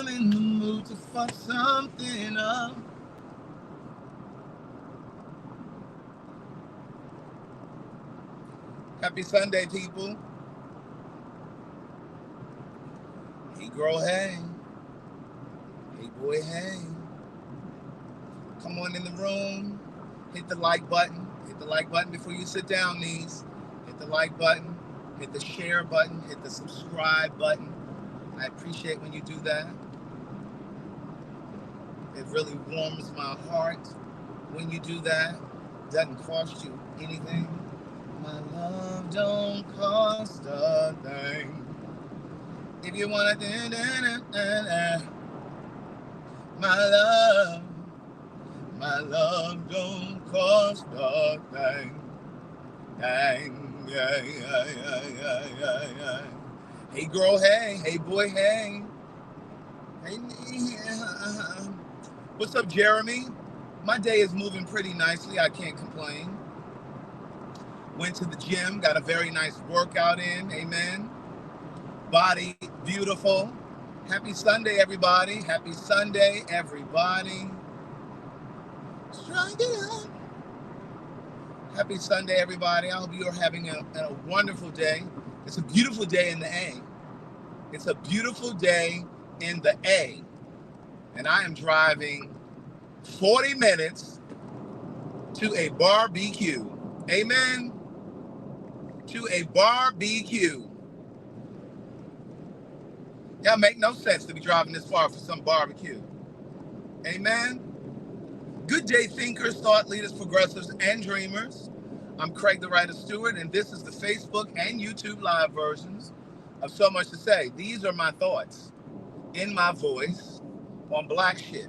I'm in the mood to fuck something up. Happy Sunday, people. Hey, girl, hey. Hey, boy, hey. Come on in the room. Hit the like button. Hit the like button before you sit down, knees. Hit the like button. Hit the share button. Hit the subscribe button. I appreciate when you do that. It really warms my heart when you do that. Doesn't cost you anything. My love don't cost a thing. If you wanna my love don't cost a thing. Dang, yeah. Hey girl, hey. Hey boy, hey. Hey, what's up, Jeremy? My day is moving pretty nicely. I can't complain. Went to the gym, got a very nice workout in. Amen. Body beautiful. Happy Sunday, everybody. Happy Sunday, everybody. Strike it up. Happy Sunday, everybody. I hope you are having a wonderful day. It's a beautiful day in the A. It's a beautiful day in the A. And I am driving 40 minutes to a barbecue. Amen. To a barbecue. Yeah, make no sense to be driving this far for some barbecue. Amen. Good day, thinkers, thought leaders, progressives, and dreamers. I'm Craig the Writer Stewart, and this is the Facebook and YouTube live versions of So Much to Say. These are my thoughts in my voice on black shit,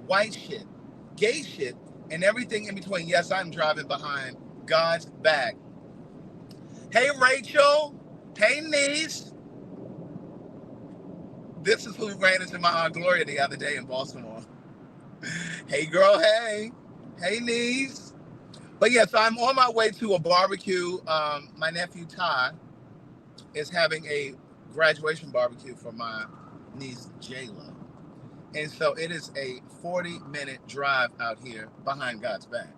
white shit, gay shit, and everything in between. Yes, I'm driving behind God's back. Hey, Rachel. Hey, niece. This is who ran into my Aunt Gloria the other day in Baltimore. Hey, girl, hey. Hey, niece. But yes, I'm on my way to a barbecue. My nephew, Ty, is having a graduation barbecue for my niece, Jayla. And so it is a 40-minute drive out here behind God's back.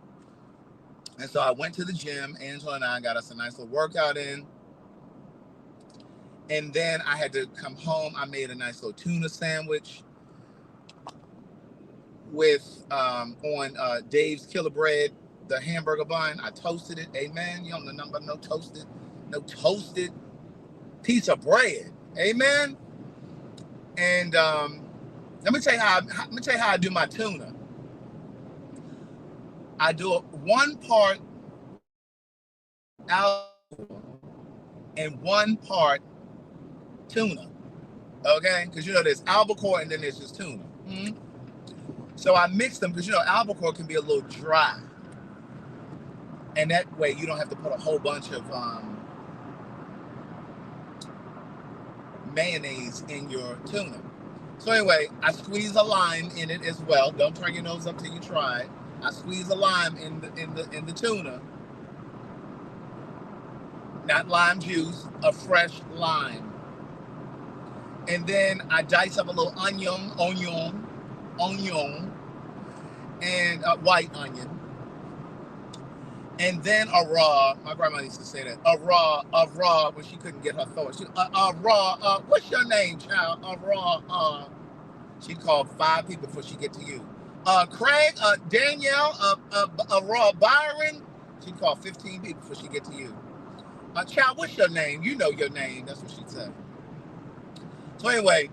And so I went to the gym. Angela and I got us a nice little workout in. And then I had to come home. I made a nice little tuna sandwich with on Dave's Killer Bread, the hamburger bun. I toasted it. Amen. You don't know nothing but no toasted piece of bread. Amen. And let me tell you how I do my tuna. I do 1 part albacore and 1 part tuna. Okay? Because there's albacore and then there's just tuna. Mm-hmm. So I mix them because albacore can be a little dry. And that way you don't have to put a whole bunch of mayonnaise in your tuna. So anyway, I squeeze a lime in it as well. Don't turn your nose up till you try it. I squeeze a lime in the tuna. Not lime juice, a fresh lime. And then I dice up a little onion, and white onion. And then a raw, my grandma used to say that, a raw, when she couldn't get her thoughts. What's your name, child? She'd call 5 people before she get to you. Craig, Danielle, a raw Byron. She'd call 15 people before she get to you. Child, what's your name? You know your name. That's what she'd say. So anyway,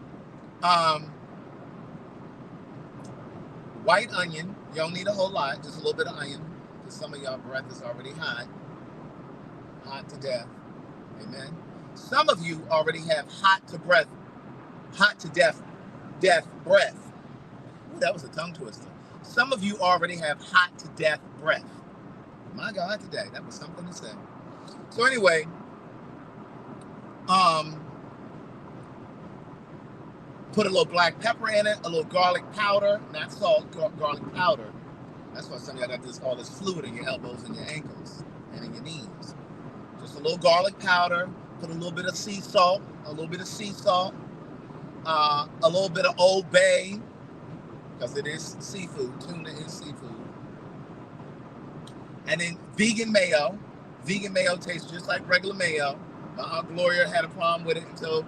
white onion. You don't need a whole lot, just a little bit of onion. Because some of y'all breath is already hot to death. Amen. Some of you already have hot to death breath. Ooh, that was a tongue twister. Some of you already have hot to death breath. My God, today, that was something to say. So anyway, put a little black pepper in it, a little garlic powder, not salt, garlic powder. That's why some of y'all got all this fluid in your elbows and your ankles and in your knees. Just a little garlic powder, put a little bit of sea salt, a little bit of Old Bay, because it is seafood. Tuna is seafood. And then vegan mayo. Vegan mayo tastes just like regular mayo. My Aunt Gloria had a problem with it until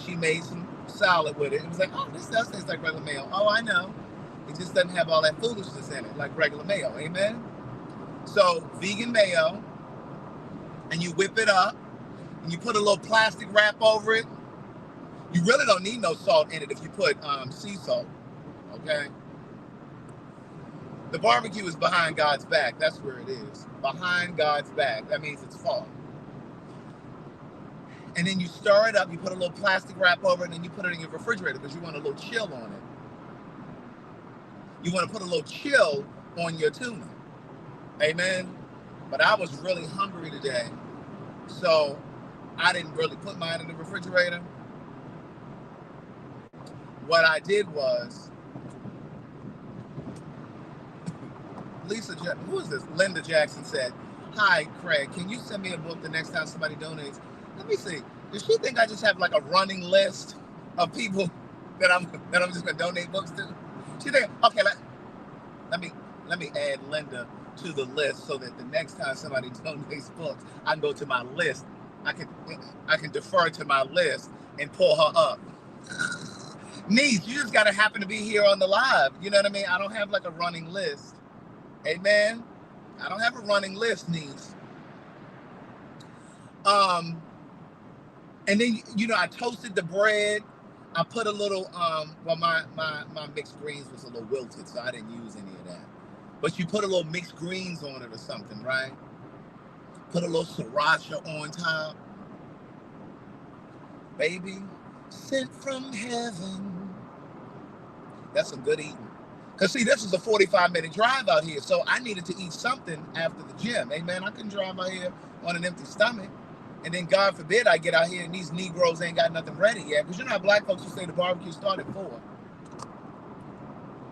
she made some salad with it. It was like, oh, this does taste like regular mayo. Oh, I know. It just doesn't have all that foolishness in it, like regular mayo. Amen? So, vegan mayo, and you whip it up, and you put a little plastic wrap over it. You really don't need no salt in it if you put sea salt, okay? The barbecue is behind God's back. That's where it is. Behind God's back. That means it's far. And then you stir it up. You put a little plastic wrap over it, and then you put it in your refrigerator because you want a little chill on it. You want to put a little chill on your tuna. Amen? But I was really hungry today, so I didn't really put mine in the refrigerator. What I did was, who is this? Linda Jackson said, "Hi, Craig, can you send me a book the next time somebody donates?" Let me see. Does she think I just have like a running list of people that I'm just gonna donate books to? She think, okay, let me add Linda to the list so that the next time somebody donates books, I can go to my list. I can defer to my list and pull her up. Niece, you just gotta happen to be here on the live. You know what I mean? I don't have like a running list. Amen. I don't have a running list, niece. And then I toasted the bread. I put a little well, my mixed greens was a little wilted, so I didn't use any of that. But you put a little mixed greens on it or something, right? Put a little sriracha on top. Baby, sent from heaven. That's some good eating. Because, see, this is a 45-minute drive out here, so I needed to eat something after the gym. Amen. I couldn't drive out here on an empty stomach. And then, God forbid, I get out here and these Negroes ain't got nothing ready yet. Because you know how black folks will say the barbecue started at 4.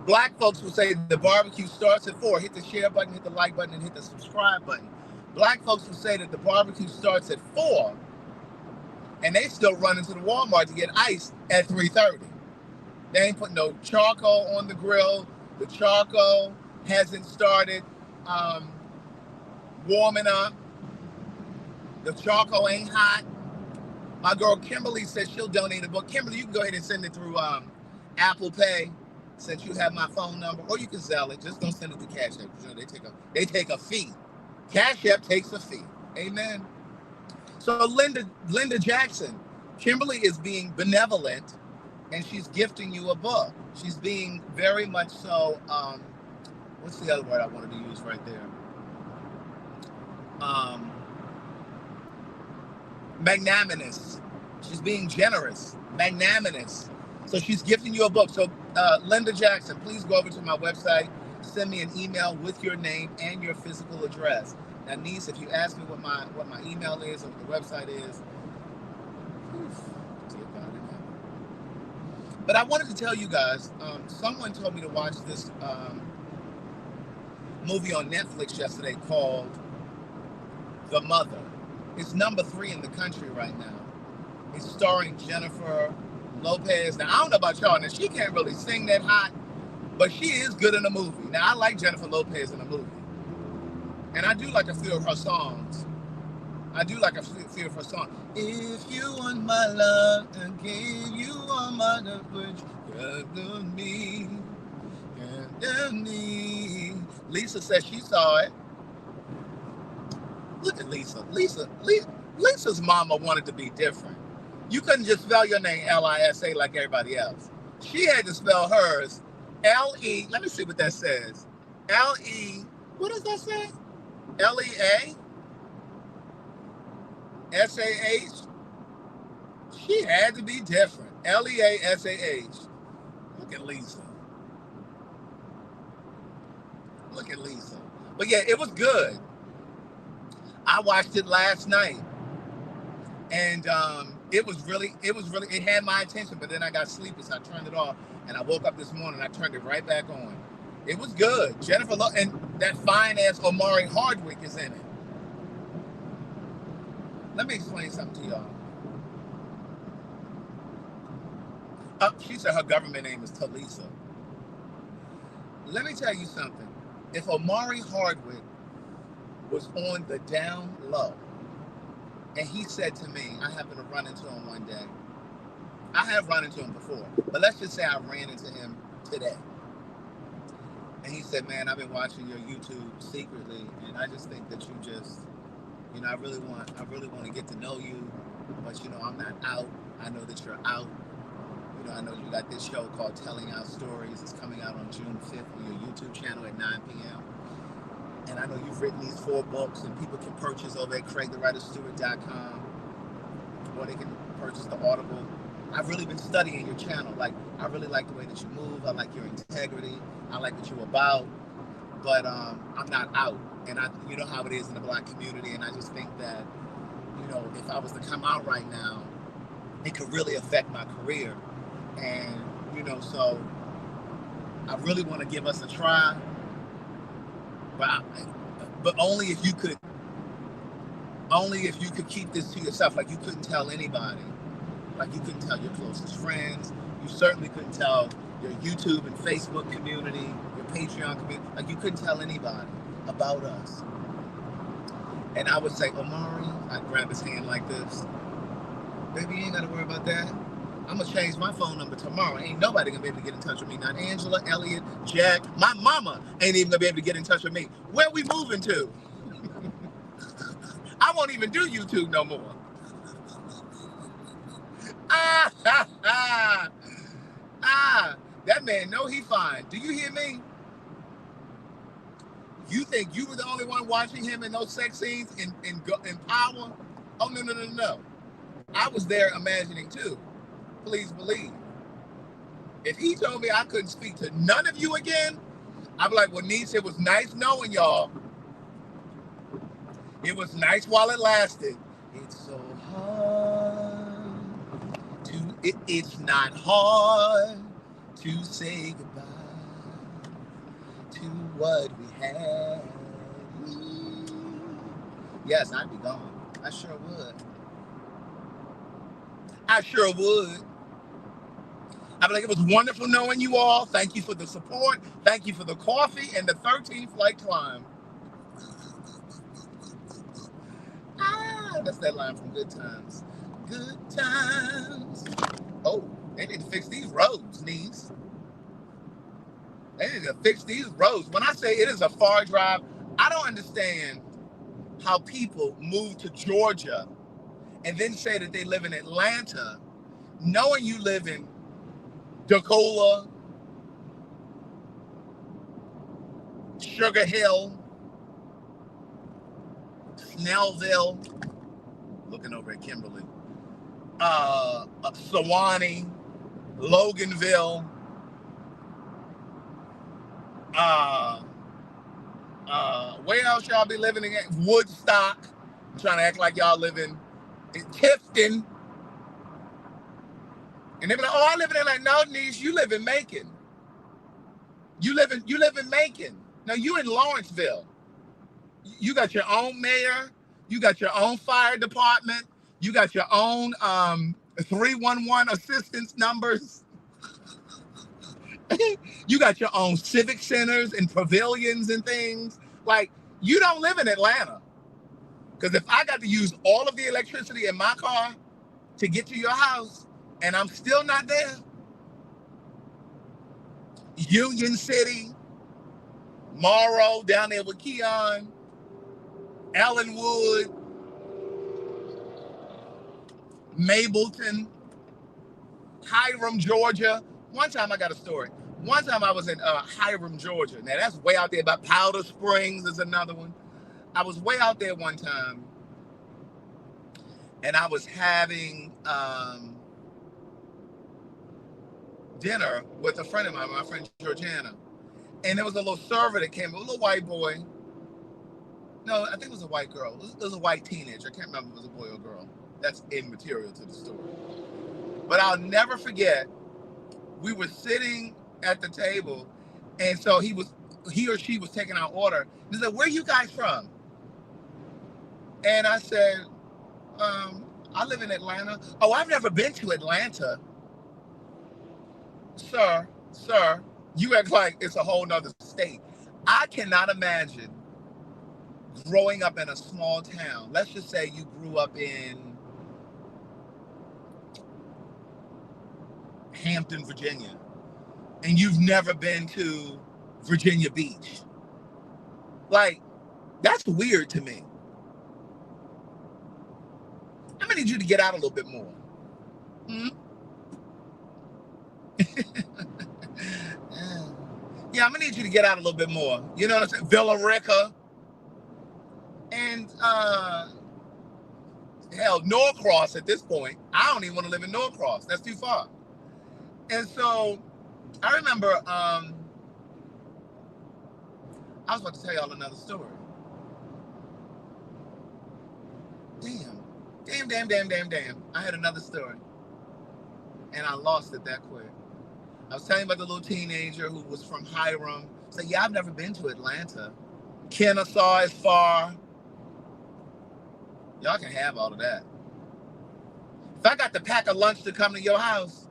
Black folks will say the barbecue starts at 4. Hit the share button, hit the like button, and hit the subscribe button. Black folks will say that the barbecue starts at 4, and they still run into the Walmart to get ice at 3:30. They ain't putting no charcoal on the grill. The charcoal hasn't started warming up. The charcoal ain't hot. My girl Kimberly said she'll donate a book. Kimberly, you can go ahead and send it through Apple Pay, since you have my phone number, or you can Zelle it. Just don't send it to Cash App. You know, they take a fee. Cash App takes a fee. Amen. So Linda Jackson, Kimberly is being benevolent, and she's gifting you a book. She's being very much so, what's the other word I wanted to use right there? Magnanimous. She's being generous, magnanimous. So she's gifting you a book. So Linda Jackson, please go over to my website, send me an email with your name and your physical address. Now, niece, if you ask me what my email is or what the website is, but I wanted to tell you guys, someone told me to watch this movie on Netflix yesterday called The Mother. It's number 3 in the country right now. It's starring Jennifer Lopez. Now, I don't know about y'all. Now, she can't really sing that hot, but she is good in a movie. Now, I like Jennifer Lopez in a movie. And I do like a few of her songs. If you want my love again, you want my love, which love me. Lisa says she saw it. Look at Lisa. Lisa's mama wanted to be different. You couldn't just spell your name Lisa like everybody else. She had to spell hers L-E. Let me see what that says. L-E. What does that say? L-E-A? S-A-H? She had to be different. L-E-A-S-A-H. Look at Lisa. But yeah, it was good. I watched it last night. And it had my attention, but then I got sleepy, so I turned it off. And I woke up this morning, I turned it right back on. It was good. Jennifer and that fine-ass Omari Hardwick is in it. Let me explain something to y'all. She said her government name is Talisa. Let me tell you something. If Omari Hardwick was on the down low, and he said to me, I happened to run into him one day. I have run into him before, but let's just say I ran into him today. And he said, man, I've been watching your YouTube secretly, and I just think that you just, I really want to get to know you, but I'm not out. I know that you're out. I know you got this show called Telling Our Stories. It's coming out on June 5th on your YouTube channel at 9 p.m. And I know you've written these 4 books, and people can purchase over at CraigTheWriterStewart.com, or they can purchase the Audible. I've really been studying your channel. Like, I really like the way that you move. I like your integrity. I like what you're about. But I'm not out. And you know how it is in the Black community. And I just think that, if I was to come out right now, it could really affect my career. And, so I really want to give us a try. But only if you could keep this to yourself. Like, you couldn't tell anybody. Like, you couldn't tell your closest friends. You certainly couldn't tell your YouTube and Facebook community, your Patreon community. Like, you couldn't tell anybody about us. And I would say, Omari, I'd grab his hand like this. Baby, you ain't got to worry about that. I'm going to change my phone number tomorrow. Ain't nobody going to be able to get in touch with me. Not Angela, Elliot, Jack. My mama ain't even going to be able to get in touch with me. Where we moving to? I won't even do YouTube no more. That man know he fine. Do you hear me? You think you were the only one watching him in those sex scenes in Power? Oh, no. I was there imagining too. Please believe. If he told me I couldn't speak to none of you again, I'd be like, well, Niece, it was nice knowing y'all. It was nice while it lasted. It's so hard it's not hard to say goodbye to what we had. Yes, I'd be gone. I sure would. I'd be like, it was wonderful knowing you all. Thank you for the support. Thank you for the coffee and the 13th flight climb. That's that line from Good Times. Good Times. Oh, they need to fix these roads, Niece. They need to fix these roads. When I say it is a far drive, I don't understand how people move to Georgia and then say that they live in Atlanta, knowing you live in Decola, Sugar Hill, Snellville, looking over at Kimberly, Sewanee, Loganville, where else y'all be living in? Woodstock. I'm trying to act like y'all live in Tifton. And they be like, oh, I live in Atlanta. No, Niece, you live in Macon. You live in Macon. No, you in Lawrenceville. You got your own mayor. You got your own fire department. You got your own 311 assistance numbers. You got your own civic centers and pavilions and things. Like, you don't live in Atlanta. Because if I got to use all of the electricity in my car to get to your house and I'm still not there, Union City, Morrow, down there with Keon, Ellenwood, Mableton, Hiram, Georgia. One time I got a story. One time I was in Hiram, Georgia. Now that's way out there. By Powder Springs is another one. I was way out there one time, and I was having dinner with a friend of mine, my friend Georgiana. And there was a little server that came, a little white boy. No, I think it was a white girl. It was a white teenager. I can't remember if it was a boy or a girl. That's immaterial to the story. But I'll never forget, we were sitting at the table, and so he or she was taking our order. He said, where are you guys from? And I said, I live in Atlanta. Oh, I've never been to Atlanta. Sir, you act like it's a whole nother state. I cannot imagine growing up in a small town. Let's just say you grew up in Hampton, Virginia, and you've never been to Virginia Beach. Like, that's weird to me. I'm gonna need you to get out a little bit more. Hmm? Yeah, I'm gonna need you to get out a little bit more. You know what I'm saying? Villa Rica and hell, Norcross at this point. I don't even want to live in Norcross. That's too far. And so I remember I was about to tell y'all another story. Damn. I had another story. And I lost it that quick. I was telling you about the little teenager who was from Hiram. Said, yeah, I've never been to Atlanta. Kennesaw is far. Y'all can have all of that. If I got to pack a lunch to come to your house.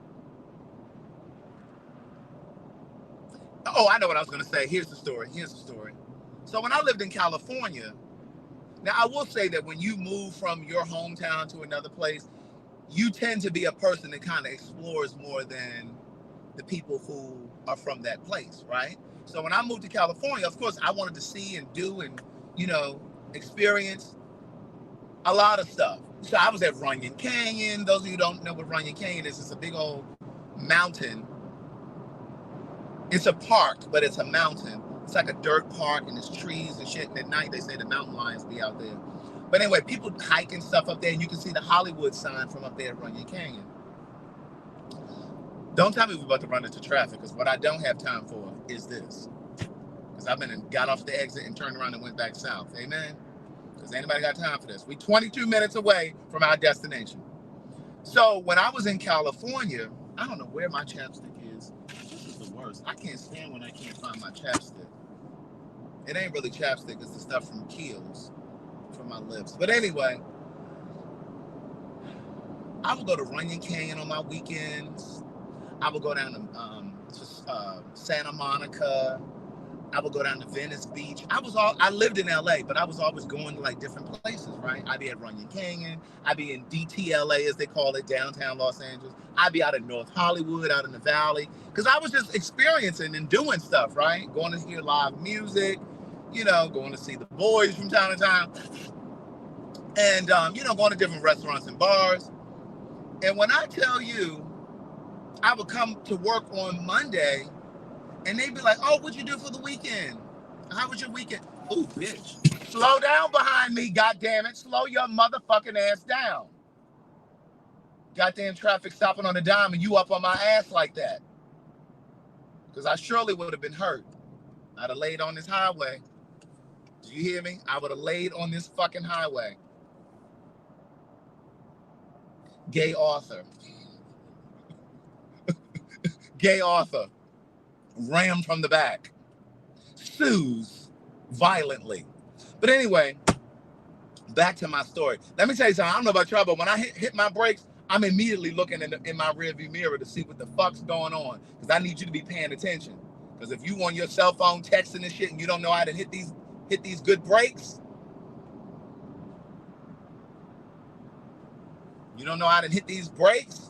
Oh, I know what I was going to say. Here's the story. So when I lived in California, now I will say that when you move from your hometown to another place, you tend to be a person that kind of explores more than the people who are from that place, right? So when I moved to California, of course, I wanted to see and do and, experience a lot of stuff. So I was at Runyon Canyon. Those of you who don't know what Runyon Canyon is, it's a big old mountain. It's a park, but it's a mountain. It's like a dirt park and there's trees and shit. And at night, they say the mountain lions be out there. But anyway, people hike and stuff up there, and you can see the Hollywood sign from up there at Runyon Canyon. Don't tell me we're about to run into traffic, because what I don't have time for is this. Because I've been and got off the exit and turned around and went back south. Amen? Because anybody got time for this? We're 22 minutes away from our destination. So when I was in California, I don't know where my chapstick is. This is the worst. I can't stand when I can't find my chapstick. It ain't really chapstick. It's the stuff from Kiehl's for my lips. But anyway, I would go to Runyon Canyon on my weekends. I would go down to Santa Monica. I would go down to Venice Beach. I lived in LA, but I was always going to like different places, right? I'd be at Runyon Canyon. I'd be in DTLA, as they call it, downtown Los Angeles. I'd be out in North Hollywood, out in the Valley, because I was just experiencing and doing stuff, right? Going to hear live music, going to see the boys from time to time, and going to different restaurants and bars. And when I tell you, I would come to work on Monday, and they'd be like, oh, what'd you do for the weekend? How was your weekend? Oh, bitch. Slow down behind me, goddammit. Slow your motherfucking ass down. Goddamn traffic stopping on a dime and you up on my ass like that. Because I surely would have been hurt. I'd have laid on this highway. Do you hear me? I would have laid on this fucking highway. Gay author. Gay author. Rammed from the back. Sues violently. But anyway, back to my story. Let me tell you something. I don't know about y'all, but when I hit my brakes, I'm immediately looking in my rearview mirror to see what the fuck's going on. Because I need you to be paying attention. Because if you on your cell phone texting and shit and you don't know how to hit these good brakes, you don't know how to hit these brakes.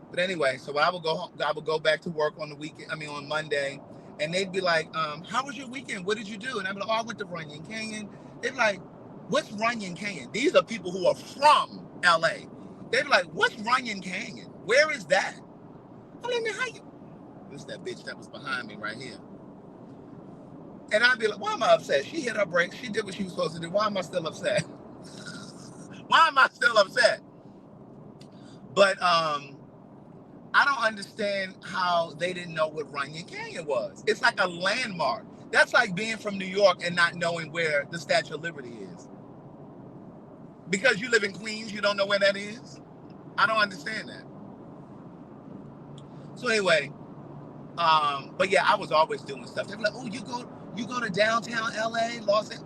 But anyway, so I would go back to work on the weekend. On Monday, and they'd be like, "How was your weekend? What did you do?" And I'd be like, "Oh, I went to Runyon Canyon." They'd be like, "What's Runyon Canyon?" These are people who are from LA. They'd be like, "What's Runyon Canyon? Where is that?" I mean, how you? This is that bitch that was behind me right here. And I'd be like, "Why am I upset? She hit her brakes. She did what she was supposed to do. Why am I still upset? Why am I still upset?" But I don't understand how they didn't know what Runyon Canyon was. It's like a landmark. That's like being from New York and not knowing where the Statue of Liberty is. Because you live in Queens, you don't know where that is? I don't understand that. So anyway, but yeah, I was always doing stuff. They'd be like, "Oh, you go to downtown LA, Los Angeles."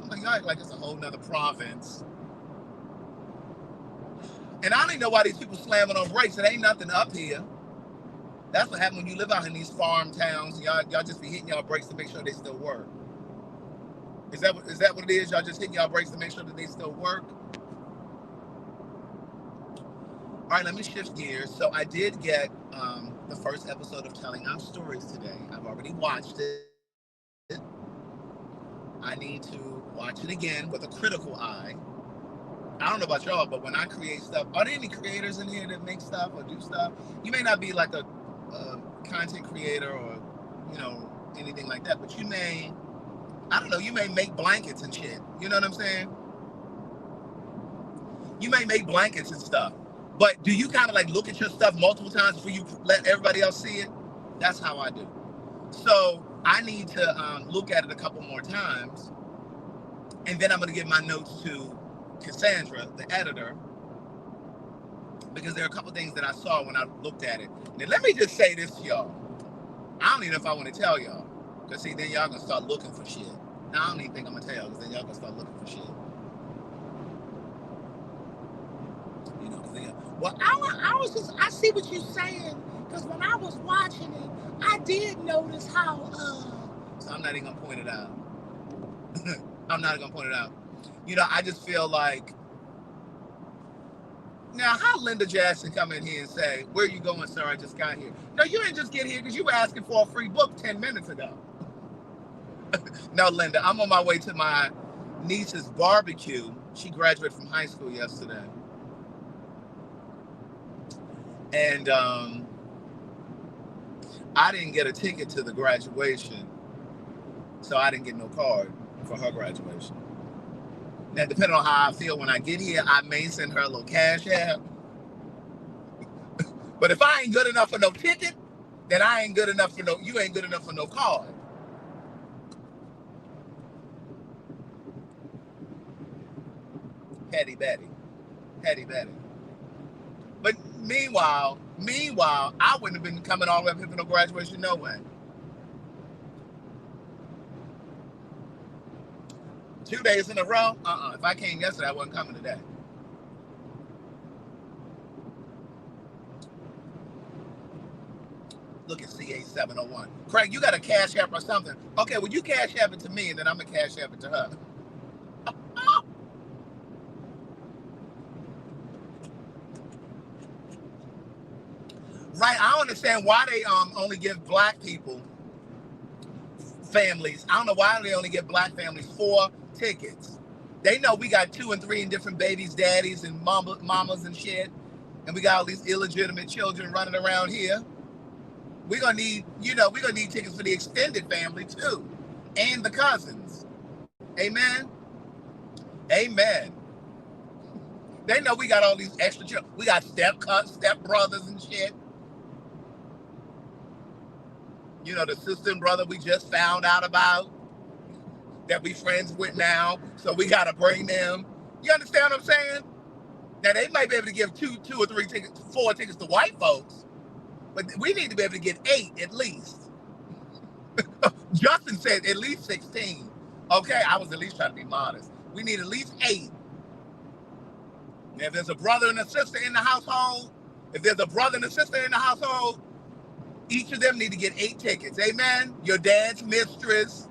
I'm like, y'all act like it's a whole nother province. And I don't even know why these people slamming on brakes. It ain't nothing up here. That's what happened when you live out in these farm towns. Y'all just be hitting y'all brakes to make sure they still work. Is that what it is? Y'all just hitting y'all brakes to make sure that they still work? All right, let me shift gears. So I did get the first episode of Telling Our Stories today. I've already watched it. I need to watch it again with a critical eye. I don't know about y'all, but when I create stuff, are there any creators in here that make stuff or do stuff? You may not be like a content creator or, anything like that, but you may, I don't know, you may make blankets and shit. You know what I'm saying? You may make blankets and stuff. But do you kind of like look at your stuff multiple times before you let everybody else see it? That's how I do. So I need to look at it a couple more times. And then I'm going to give my notes to Cassandra, the editor, because there are a couple things that I saw when I looked at it. Now, let me just say this to y'all. I don't even know if I want to tell y'all. Because, see, then y'all going to start looking for shit. Now, I don't even think I'm going to tell y'all because then y'all going to start looking for shit. Well, I see what you're saying, because when I was watching it, I did notice how, so I'm not even going to point it out. I'm not going to point it out. I just feel like, now, how Linda Jackson come in here and say, where are you going, sir? I just got here. No, you didn't just get here because you were asking for a free book 10 minutes ago. No, Linda, I'm on my way to my niece's barbecue. She graduated from high school yesterday. And I didn't get a ticket to the graduation, so I didn't get no card for her graduation. Now, depending on how I feel when I get here, I may send her a little cash app. But if I ain't good enough for no ticket, then I ain't good enough for you ain't good enough for no card. Petty Betty. But meanwhile, I wouldn't have been coming all the way up here for no graduation, no way. 2 days in a row? If I came yesterday, I wasn't coming today. Look at CA701. Craig, you got a cash app or something? Okay, well, you cash app it to me, and then I'm going to cash app it to her. Right, I don't understand why they only give black people families. I don't know why they only give black families 4 tickets. They know we got 2 and 3 and different babies, daddies, and mamas and shit, and we got all these illegitimate children running around here. We're gonna need tickets for the extended family too, and the cousins. Amen. Amen. They know we got all these extra children. We got step brothers and shit. The sister and brother we just found out about that we friends with now. So we got to bring them. You understand what I'm saying? Now, they might be able to give 2 or 3 tickets, 4 tickets to white folks, but we need to be able to get 8 at least. Justin said at least 16. Okay, I was at least trying to be modest. We need at least 8. Now, if there's a brother and a sister in the household, each of them need to get 8 tickets. Amen? Your dad's mistress,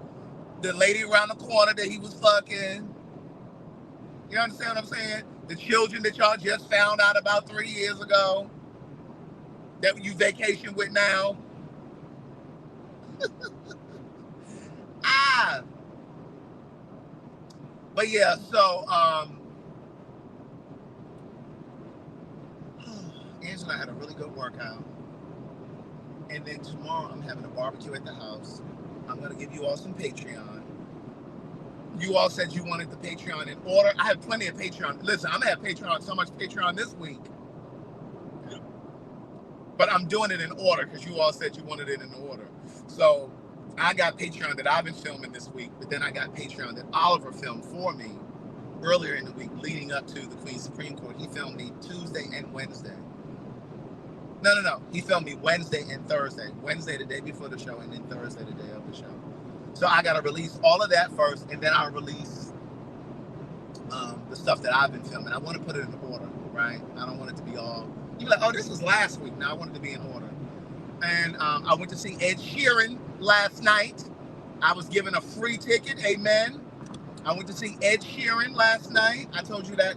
the lady around the corner that he was fucking. You understand what I'm saying? The children that y'all just found out about 3 years ago that you vacation with now. But yeah, so Angela had a really good workout. And then tomorrow I'm having a barbecue at the house. I'm going to give you all some Patreon. You all said you wanted the Patreon in order. I have plenty of Patreon. Listen, I'm going to have Patreon, so much Patreon this week. But I'm doing it in order because you all said you wanted it in order. So I got Patreon that I've been filming this week, but then I got Patreon that Oliver filmed for me earlier in the week leading up to the Queen's Supreme Court. He filmed me Tuesday and Wednesday. No. He filmed me Wednesday and Thursday. Wednesday the day before the show, and then Thursday the day of the show. So I got to release all of that first, and then I'll release the stuff that I've been filming. I want to put it in order, right? I don't want it to be all... You're like, oh, this was last week. Now I want it to be in order. And I went to see Ed Sheeran last night. I was given a free ticket. Amen. I went to see Ed Sheeran last night. I told you that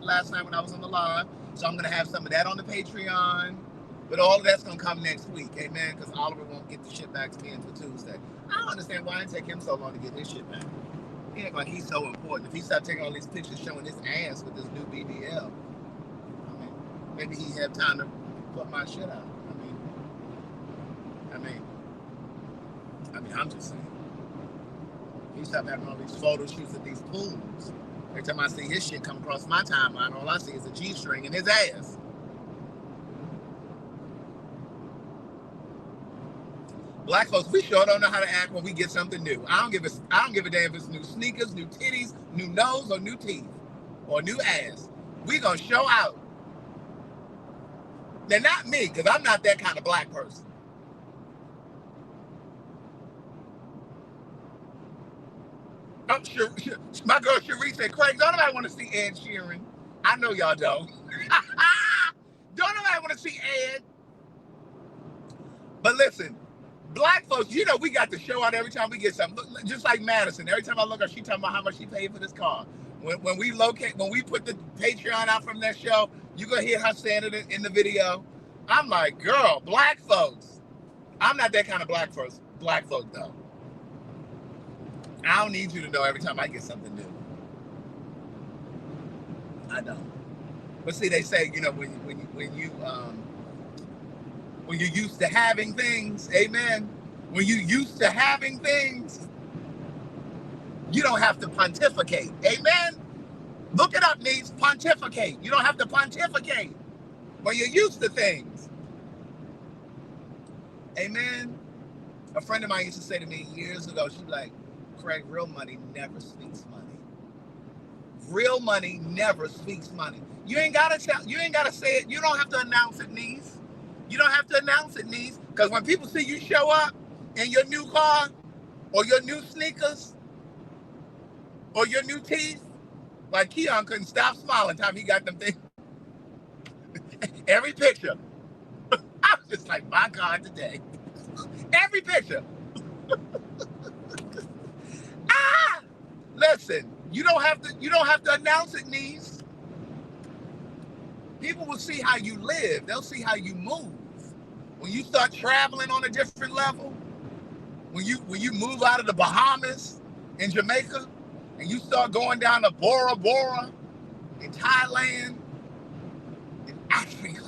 last night when I was on the live. So I'm going to have some of that on the Patreon. But all of that's going to come next week. Amen. Because Oliver won't get the shit back to me until Tuesday. I don't understand why it take him so long to get his shit back. He act like he's so important. If he stopped taking all these pictures showing his ass with this new BBL, I mean, maybe he have time to put my shit out. I mean, I'm just saying. He stopped having all these photo shoots at these pools. Every time I see his shit come across my timeline, all I see is a G-string in his ass. Black folks, we sure don't know how to act when we get something new. I don't give a damn if it's new sneakers, new titties, new nose, or new teeth, or new ass. We gonna show out. Now, not me, because I'm not that kind of black person. I'm sure my girl Cherie said, Craig, don't nobody want to see Ed Sheeran. I know y'all don't. Don't nobody want to see Ed. But listen, black folks, you know we got to show out every time we get something. Look, just like Madison. Every time I look at her, she talking about how much she paid for this car. When we put the Patreon out from that show, you're gonna hear her saying it in the video. I'm like, girl, black folks. I'm not that kind of black folk though. I don't need you to know every time I get something new. I don't. But see, they say, you know, when you're used to having things, amen. When you're used to having things, you don't have to pontificate, amen. Look it up, needs pontificate. You don't have to pontificate when you're used to things, amen. A friend of mine used to say to me years ago, she'd be like, Craig, real money never speaks money. Real money never speaks money. You ain't gotta say it. You don't have to announce it, niece. You don't have to announce it, niece. Because when people see you show up in your new car, or your new sneakers, or your new teeth, like Keon couldn't stop smiling time he got them things. Every picture. I was just like, my God, today. Every picture. Listen, you don't have to announce it, niece. People will see how you live. They'll see how you move. When you start traveling on a different level, when you move out of the Bahamas in Jamaica, and you start going down to Bora Bora in Thailand, in Africa,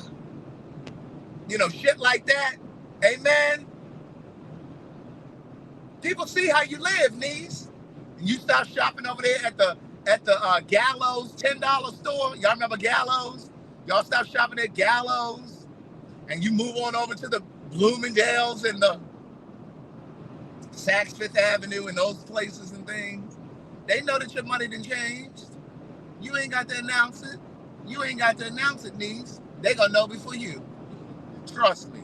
you know, shit like that, amen. People see how you live, niece. You stop shopping over there at the Gallows $10 store. Y'all remember Gallows? Y'all stop shopping at Gallows, and you move on over to the Bloomingdale's and the Saks Fifth Avenue and those places and things. They know that your money done changed. You ain't got to announce it. You ain't got to announce it, niece. They gonna know before you. Trust me.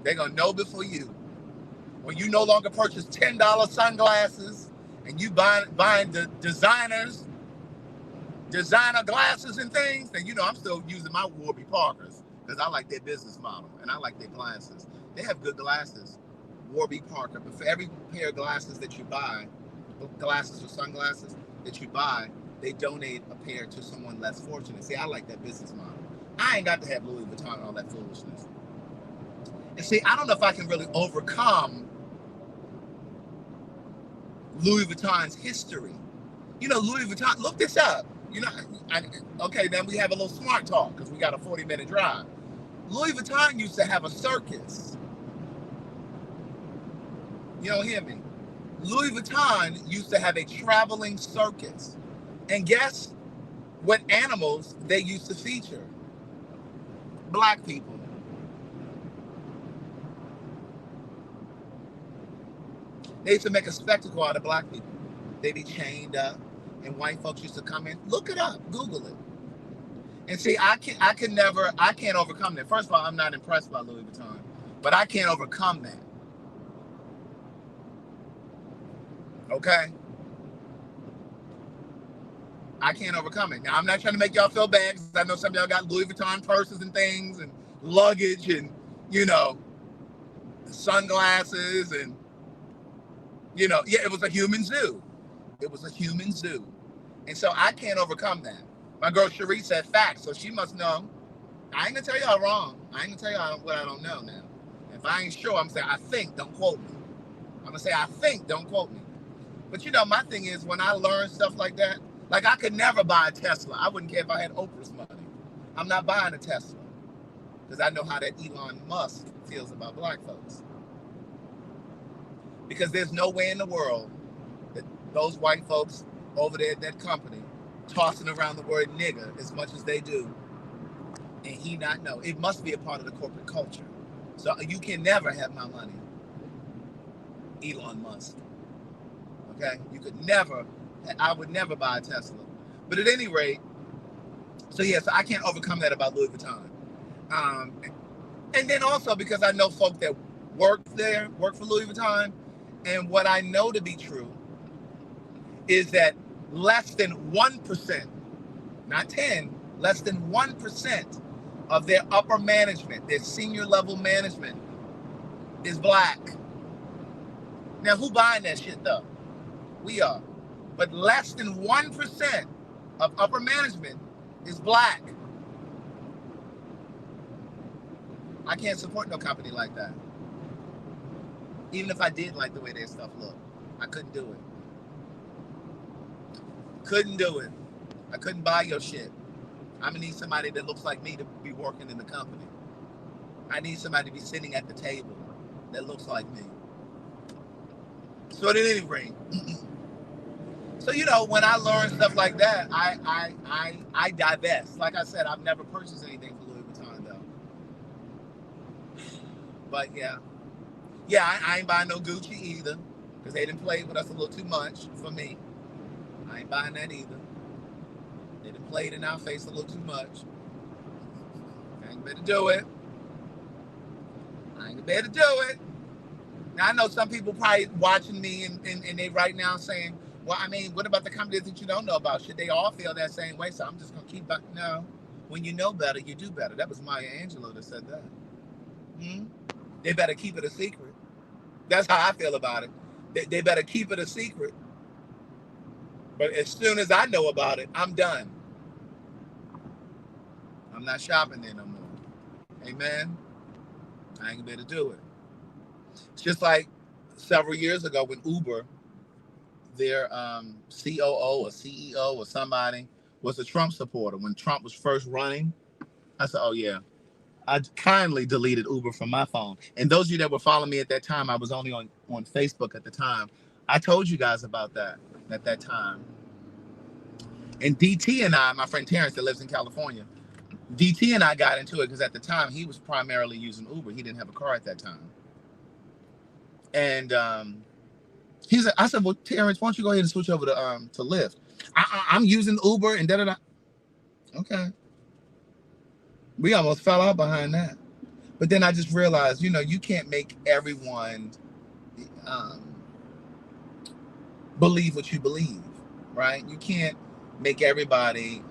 They gonna know before you. When you no longer purchase $10 sunglasses and you buying the designer glasses and things, then you know I'm still using my Warby Parkers because I like their business model and I like their glasses. They have good glasses, Warby Parker. But for every pair of glasses that you buy, glasses or sunglasses that you buy, they donate a pair to someone less fortunate. See, I like that business model. I ain't got to have Louis Vuitton and all that foolishness. And see, I don't know if I can really overcome Louis Vuitton's history. You know, Louis Vuitton, look this up. You know, okay, then we have a little smart talk because we got a 40-minute drive. Louis Vuitton used to have a circus. You don't hear me? Louis Vuitton used to have a traveling circus. And guess what animals they used to feature? Black people. They used to make a spectacle out of black people. They'd be chained up, and white folks used to come in. Look it up, Google it. And see, I can't overcome that. First of all, I'm not impressed by Louis Vuitton, but I can't overcome that. Okay? I can't overcome it. Now, I'm not trying to make y'all feel bad because I know some of y'all got Louis Vuitton purses and things and luggage and you know, sunglasses and, you know, yeah, it was a human zoo. It was a human zoo. And so I can't overcome that. My girl Cherie said facts, so she must know. I ain't gonna tell y'all wrong. I ain't gonna tell y'all what I don't know now. If I ain't sure, I'm saying I think, don't quote me. I'm gonna say I think, don't quote me. But you know, my thing is when I learn stuff like that, like I could never buy a Tesla. I wouldn't care if I had Oprah's money. I'm not buying a Tesla because I know how that Elon Musk feels about black folks. Because there's no way in the world that those white folks over there at that company tossing around the word nigger as much as they do, and he not know. It must be a part of the corporate culture. So you can never have my money, Elon Musk. Okay? You could never, I would never buy a Tesla. But at any rate, so yeah, so I can't overcome that about Louis Vuitton. And then also because I know folk that work for Louis Vuitton, and what I know to be true is that less than 1%, not 10, less than 1% of their upper management, their senior level management, is black. Now, who buying that shit though? We are. But less than 1% of upper management is black. I can't support no company like that. Even if I did like the way their stuff looked, I couldn't do it. Couldn't do it. I couldn't buy your shit. I'm gonna need somebody that looks like me to be working in the company. I need somebody to be sitting at the table that looks like me. So at any rate, so you know, when I learn stuff like that, I divest. Like I said, I've never purchased anything for Louis Vuitton though. But yeah, I ain't buying no Gucci either because they didn't play with us a little too much for me. I ain't buying that either. They done played in our face a little too much. I ain't better do it. I ain't better do it. Now, I know some people probably watching me and they right now saying, well, I mean, what about the companies that you don't know about? Should they all feel that same way? So I'm just going to keep, no. When you know better, you do better. That was Maya Angelou that said that. They better keep it a secret. That's how I feel about it. They better keep it a secret. But as soon as I know about it, I'm done. I'm not shopping there no more. Amen. I ain't gonna be able to do it. It's just like several years ago when Uber, their COO or CEO or somebody was a Trump supporter. When Trump was first running, I said, oh yeah. I kindly deleted Uber from my phone. And those of you that were following me at that time, I was only on Facebook at the time. I told you guys about that at that time. And DT and I, my friend Terrence that lives in California, DT and I got into it because at the time he was primarily using Uber. He didn't have a car at that time. And I said, well, Terrence, why don't you go ahead and switch over to Lyft? I'm using Uber and da-da-da. Okay. We almost fell out behind that. But then I just realized, you know, you can't make everyone believe what you believe, right? You can't make everybody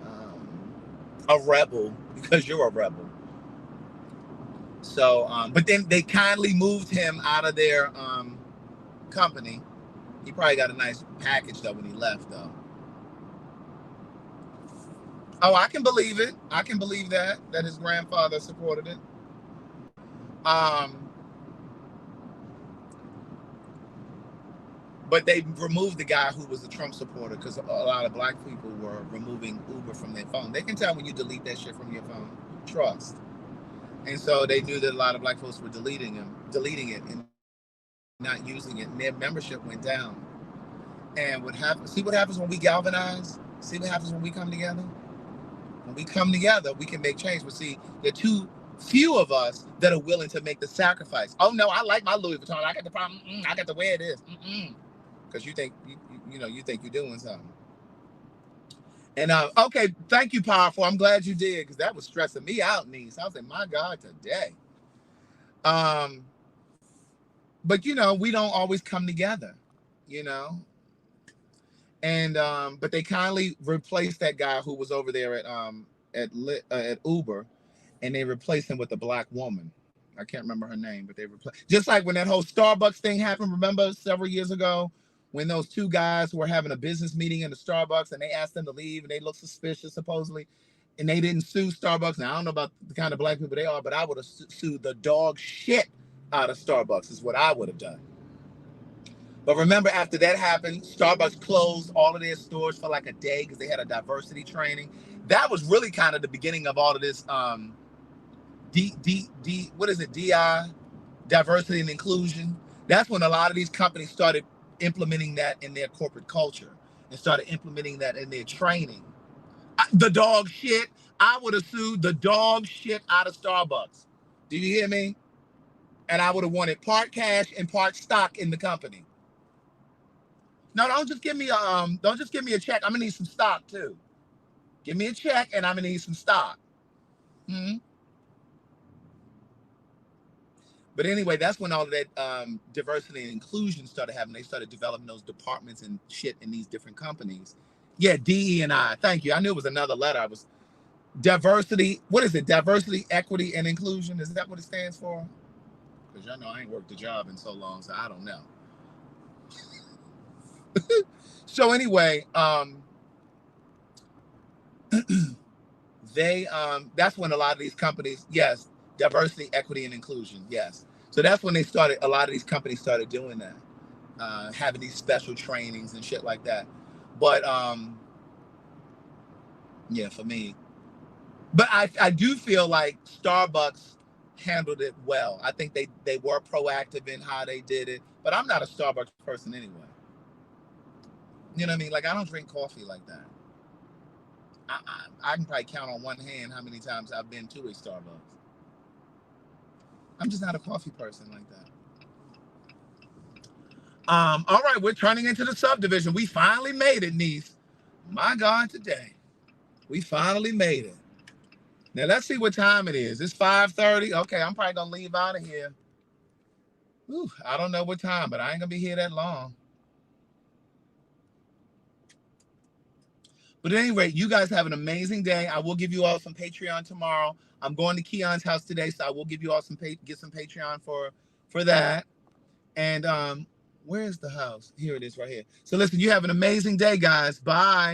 a rebel because you're a rebel. So, but then they kindly moved him out of their company. He probably got a nice package though when he left though. Oh, I can believe it. I can believe that his grandfather supported it. But they removed the guy who was a Trump supporter because a lot of black people were removing Uber from their phone. They can tell when you delete that shit from your phone. Trust. And so they knew that a lot of black folks were deleting it and not using it, and their membership went down. And what happens? See what happens when we galvanize? See what happens when we come together? When we come together, we can make change. But see, there are too few of us that are willing to make the sacrifice. Oh no, I like my Louis Vuitton. I got the problem. I got the way it is. Because you think you think you're doing something. And okay, thank you, Powerful. I'm glad you did because that was stressing me out, niece. I was like, my God, today. But you know, we don't always come together, you know. And but they kindly replaced that guy who was over there at Uber, and they replaced him with a black woman. I can't remember her name, but they replaced. Just like when that whole Starbucks thing happened, remember several years ago when those two guys were having a business meeting in the Starbucks and they asked them to leave and they looked suspicious supposedly, and they didn't sue Starbucks. Now I don't know about the kind of black people they are, but I would have sued the dog shit out of Starbucks is what I would have done. But remember, after that happened, Starbucks closed all of their stores for like a day because they had a diversity training. That was really kind of the beginning of all of this what is it? DI, diversity and inclusion. That's when a lot of these companies started implementing that in their corporate culture and started implementing that in their training. The dog shit. I would have sued the dog shit out of Starbucks. Do you hear me? And I would have wanted part cash and part stock in the company. No, don't just give me a check. I'm gonna need some stock too. Give me a check and I'm gonna need some stock. Hmm. But anyway, that's when all of that diversity and inclusion started happening. They started developing those departments and shit in these different companies. Yeah, DE&I. Thank you. I knew it was another letter. I was diversity. What is it? Diversity, equity, and inclusion. Is that what it stands for? Because y'all know I ain't worked a job in so long, so I don't know. So anyway, that's when a lot of these companies, yes, diversity, equity, and inclusion, yes. So that's when a lot of these companies started doing that, having these special trainings and shit like that. But yeah, for me. But I do feel like Starbucks handled it well. I think they were proactive in how they did it. But I'm not a Starbucks person anyway. You know what I mean? Like I don't drink coffee like that. I can probably count on one hand how many times I've been to a Starbucks. I'm just not a coffee person like that. All right, we're turning into the subdivision. We finally made it, niece. My God, today. We finally made it. Now let's see what time it is. It's 5:30. Okay, I'm probably gonna leave out of here. Whew, I don't know what time, but I ain't gonna be here that long. But at any rate, you guys have an amazing day. I will give you all some Patreon tomorrow. I'm going to Keon's house today, so I will give you all get some Patreon for that. And where's the house? Here it is right here. So listen, you have an amazing day, guys. Bye.